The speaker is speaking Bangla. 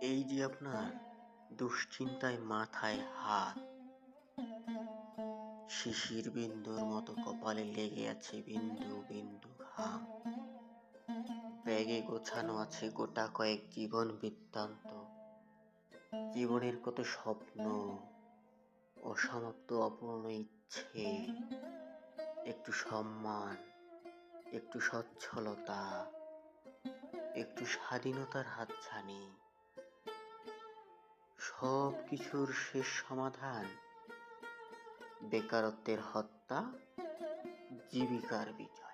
এই যে আপনার দুশ্চিন্তায় মাথায় হাত, শিশির বিন্দুর মতো কপালে লেগে আছে বিন্দু বিন্দু ঘাম। ব্যাগে গোছানো আছে গোটা কয়েক জীবন বৃত্তান্ত, জীবনের কত স্বপ্ন, অসমাপ্ত অপূর্ণ ইচ্ছে, একটু সম্মান, একটু সচ্ছলতা, একটু স্বাধীনতার হাতছানি। সব কিছুর শেষ সমাধান বেকারত্বের হত্যা, জীবিকার বিজয়।